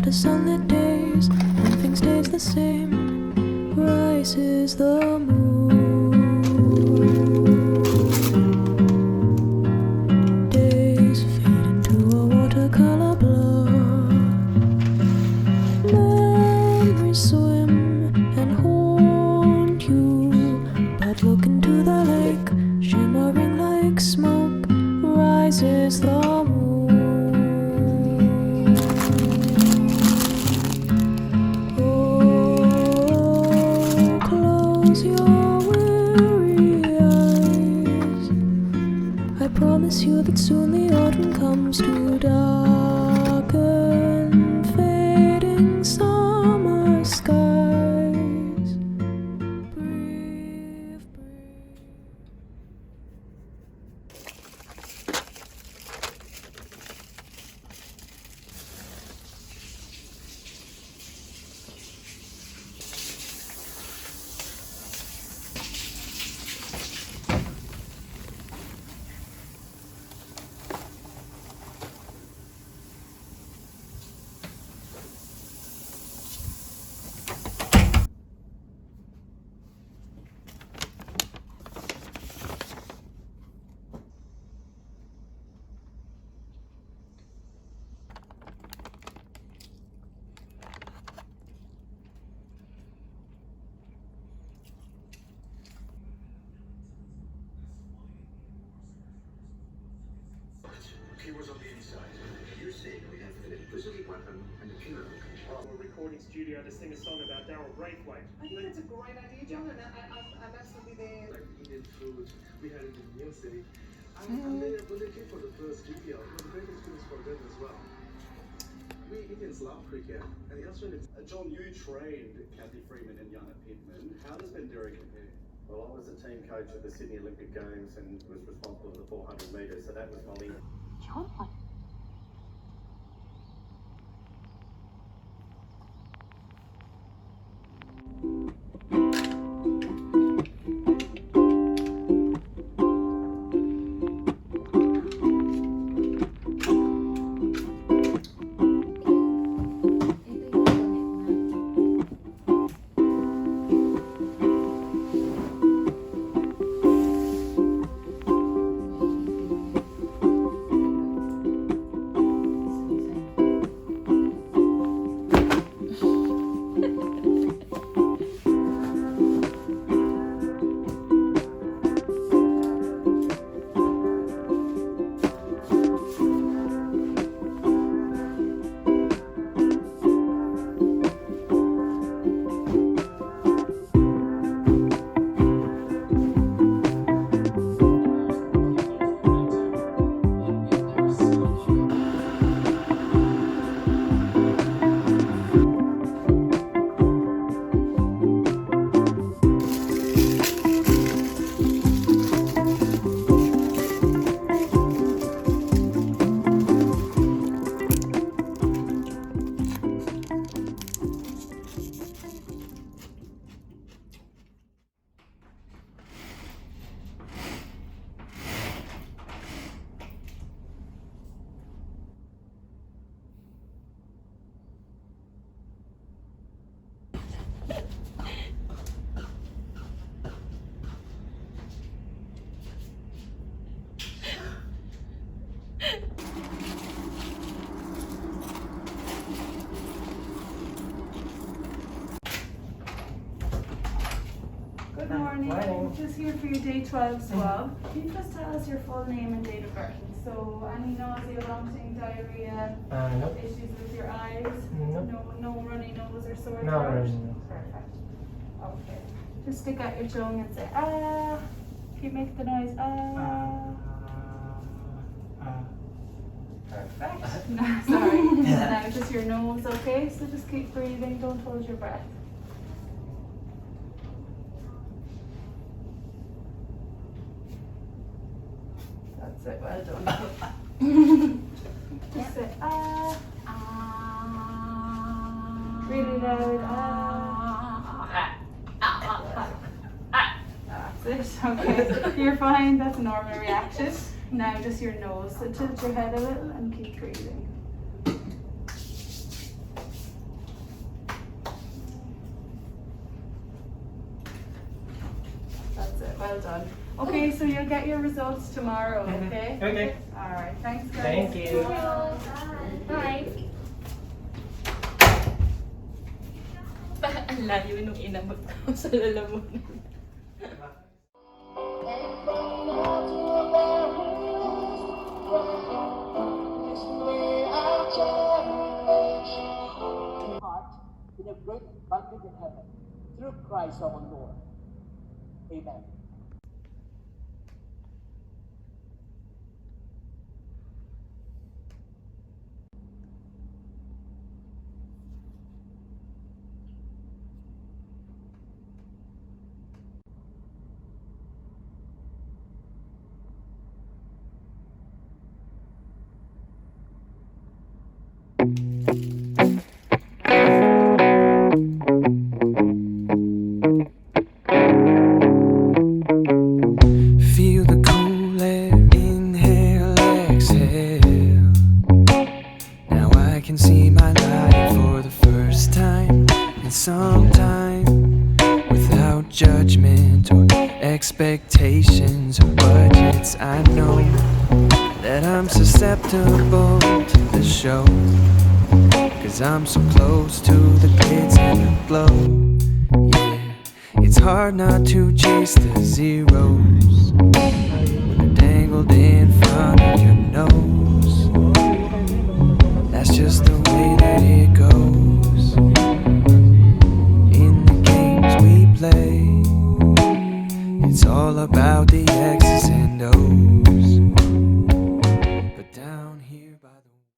hotter sunlit days, nothing stays the same. Rises the moon. Days fade into a watercolor blur. Memories swim and haunt you, but look into the lake, shimmering like smoke. Rises the moon. Oh, close your weary eyes. I promise you that soon the autumn comes to darken fading summer skies. Breathe, breathe. Keywords on the inside. You say we have an invisible weapon and a killer. A recording studio to sing a song about Daryl Braithwaite. I think that's a great idea, John, and I'm absolutely there. Like Indian food, we had it in New York City. And then when they came for the first studio, it was a great experience for them as well. We Indians love cricket, and the Australians. John, you trained Kathy Freeman and Jana Pittman. How does Bandera compare? Well, I was the team coach at the Sydney Olympic Games and was responsible for the 400 metres, so that was my link. John? Good morning. I'm just here for your day 12 swab. Can you just tell us your full name and date of birth? So, any nausea, vomiting, diarrhea, Nope. issues with your eyes? Nope. No runny nose or sore No throat? runny nose. Perfect. Okay. Just stick out your tongue and say, ah. Keep making the noise, ah. Perfect. No, sorry. Now just your nose, okay? So just keep breathing, don't hold your breath. That's it, well done. Just say ah, really loud, That's it, okay. You're fine, that's a normal reaction. Now just your nose, so tilt your head a little and keep breathing. Well done. Okay, so you'll get your results tomorrow, okay? Okay. Alright, thanks guys. Thank you. Bye. Ang layo nung inabot ko sa lalamunan. Heart in a great banquet in heaven through Christ our Lord. Amen. Feel the cool air, inhale, exhale. Now I can see my life for the first time in some time, without judgment or expectations or budgets. I know that I'm susceptible to the show, 'cause I'm so close to the glitz and the glow. Yeah, it's hard not to chase the zeros when they're dangled in front of your nose. That's just the way that it goes in the games we play. It's all about the X's and O's.